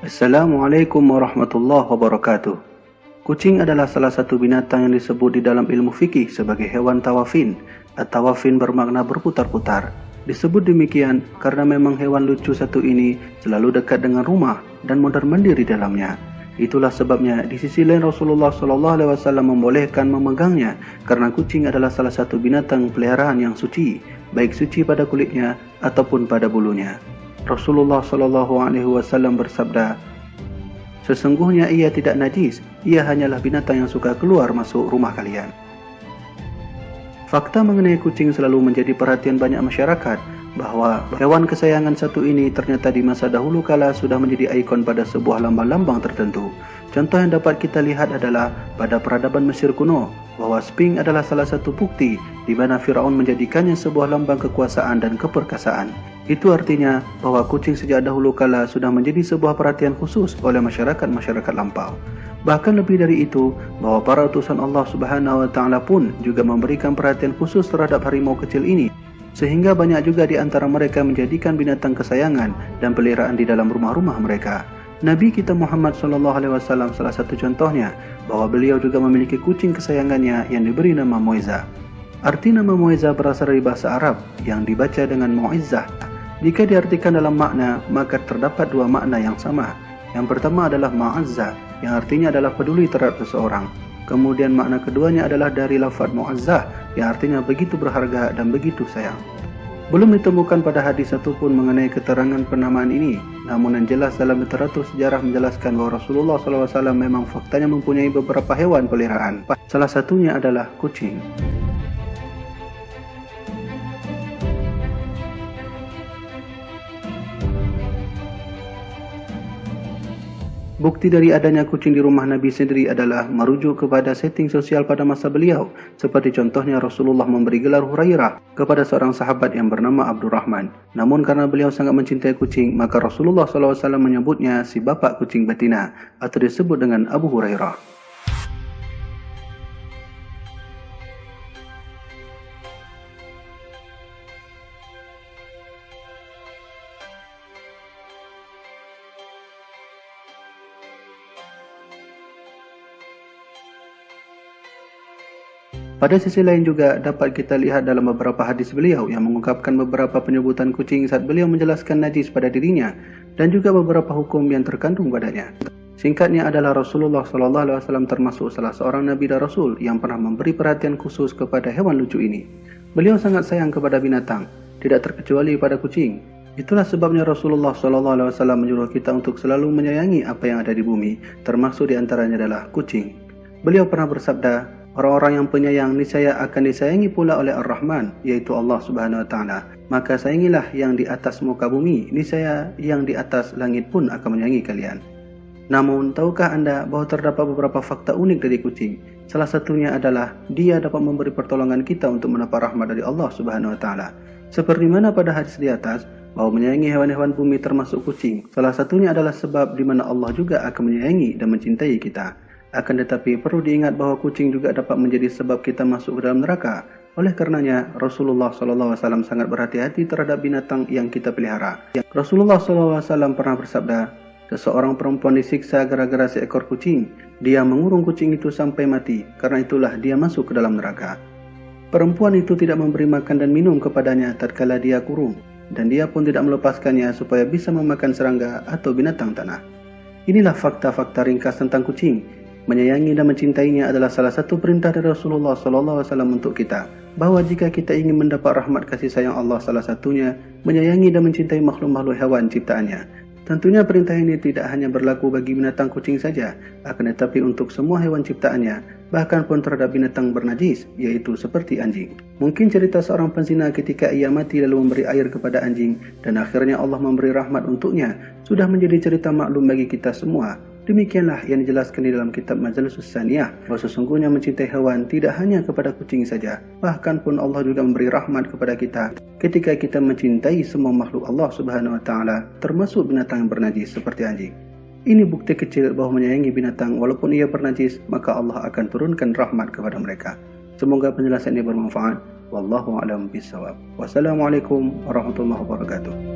Assalamualaikum warahmatullahi wabarakatuh. Kucing adalah salah satu binatang yang disebut di dalam ilmu fikih sebagai hewan tawafin. At-tawafin bermakna berputar-putar. Disebut demikian karena memang hewan lucu satu ini selalu dekat dengan rumah dan mondar-mandir di dalamnya. Itulah sebabnya di sisi lain Rasulullah SAW membolehkan memegangnya karena kucing adalah salah satu binatang peliharaan yang suci, baik suci pada kulitnya ataupun pada bulunya. Rasulullah SAW bersabda, "Sesungguhnya ia tidak najis, ia hanyalah binatang yang suka keluar masuk rumah kalian." Fakta mengenai kucing selalu menjadi perhatian banyak masyarakat, bahwa hewan kesayangan satu ini ternyata di masa dahulu kala sudah menjadi ikon pada sebuah lambang-lambang tertentu. Contoh yang dapat kita lihat adalah pada peradaban Mesir kuno, bahwa Sphinx adalah salah satu bukti di mana Firaun menjadikannya sebuah lambang kekuasaan dan keperkasaan. Itu artinya bahwa kucing sejak dahulu kala sudah menjadi sebuah perhatian khusus oleh masyarakat-masyarakat lampau. Bahkan lebih dari itu, bahwa para utusan Allah Subhanahu wa Ta'ala pun juga memberikan perhatian khusus terhadap harimau kecil ini, sehingga banyak juga di antara mereka menjadikan binatang kesayangan dan peliharaan di dalam rumah-rumah mereka. Nabi kita Muhammad SAW salah satu contohnya, bahwa beliau juga memiliki kucing kesayangannya yang diberi nama Muizzah. Arti nama Muizzah berasal dari bahasa Arab yang dibaca dengan Muizzah. Jika diartikan dalam makna, maka terdapat dua makna yang sama. Yang pertama adalah Ma'azzah, yang artinya adalah peduli terhadap seseorang. Kemudian makna keduanya adalah dari lafaz Mu'azzah, yang artinya begitu berharga dan begitu sayang. Belum ditemukan pada hadis satupun mengenai keterangan penamaan ini, namun yang jelas dalam literatur sejarah menjelaskan bahwa Rasulullah SAW memang faktanya mempunyai beberapa hewan peliharaan. Salah satunya adalah kucing. Bukti dari adanya kucing di rumah Nabi sendiri adalah merujuk kepada setting sosial pada masa beliau. Seperti contohnya Rasulullah memberi gelar Hurairah kepada seorang sahabat yang bernama Abdurrahman. Namun karena beliau sangat mencintai kucing, maka Rasulullah SAW menyebutnya si bapak kucing betina, atau disebut dengan Abu Hurairah. Pada sisi lain juga dapat kita lihat dalam beberapa hadis beliau yang mengungkapkan beberapa penyebutan kucing saat beliau menjelaskan najis pada dirinya dan juga beberapa hukum yang terkandung padanya. Singkatnya adalah Rasulullah SAW termasuk salah seorang Nabi dan Rasul yang pernah memberi perhatian khusus kepada hewan lucu ini. Beliau sangat sayang kepada binatang, tidak terkecuali pada kucing. Itulah sebabnya Rasulullah SAW menyuruh kita untuk selalu menyayangi apa yang ada di bumi, termasuk di antaranya adalah kucing. Beliau pernah bersabda, "Orang-orang yang penyayang niscaya akan disayangi pula oleh Ar-Rahman, yaitu Allah Subhanahu wa Ta'ala. Maka sayangilah yang di atas muka bumi, niscaya yang di atas langit pun akan menyayangi kalian." Namun, tahukah Anda bahwa terdapat beberapa fakta unik dari kucing? Salah satunya adalah dia dapat memberi pertolongan kita untuk mendapat rahmat dari Allah Subhanahu wa Ta'ala. Seperti mana pada hadis di atas, bahwa menyayangi hewan-hewan bumi termasuk kucing. Salah satunya adalah sebab di mana Allah juga akan menyayangi dan mencintai kita. Akan tetapi perlu diingat bahwa kucing juga dapat menjadi sebab kita masuk ke dalam neraka. Oleh karenanya Rasulullah SAW sangat berhati-hati terhadap binatang yang kita pelihara. Rasulullah SAW pernah bersabda, "Seseorang perempuan disiksa gara-gara seekor kucing. Dia mengurung kucing itu sampai mati. Karena itulah dia masuk ke dalam neraka." Perempuan itu tidak memberi makan dan minum kepadanya tatkala dia kurung, dan dia pun tidak melepaskannya supaya bisa memakan serangga atau binatang tanah. Inilah fakta-fakta ringkas tentang kucing. Menyayangi dan mencintainya adalah salah satu perintah dari Rasulullah SAW untuk kita, bahwa jika kita ingin mendapat rahmat kasih sayang Allah, salah satunya menyayangi dan mencintai makhluk-makhluk hewan ciptaannya. Tentunya perintah ini tidak hanya berlaku bagi binatang kucing saja, akan tetapi untuk semua hewan ciptaannya, bahkan pun terhadap binatang bernajis, yaitu seperti anjing. Mungkin cerita seorang penzina ketika ia mati lalu memberi air kepada anjing, dan akhirnya Allah memberi rahmat untuknya, sudah menjadi cerita maklum bagi kita semua. Demikianlah yang dijelaskan di dalam kitab Majalisus Saniyah, bahwa sesungguhnya mencintai hewan tidak hanya kepada kucing saja, bahkan pun Allah juga memberi rahmat kepada kita ketika kita mencintai semua makhluk Allah Subhanahu wa Ta'ala, termasuk binatang yang bernajis seperti anjing. Ini bukti kecil bahwa menyayangi binatang walaupun ia bernajis, maka Allah akan turunkan rahmat kepada mereka. Semoga penjelasan ini bermanfaat. Wallahu a'lam bishawab. Wassalamualaikum warahmatullahi wabarakatuh.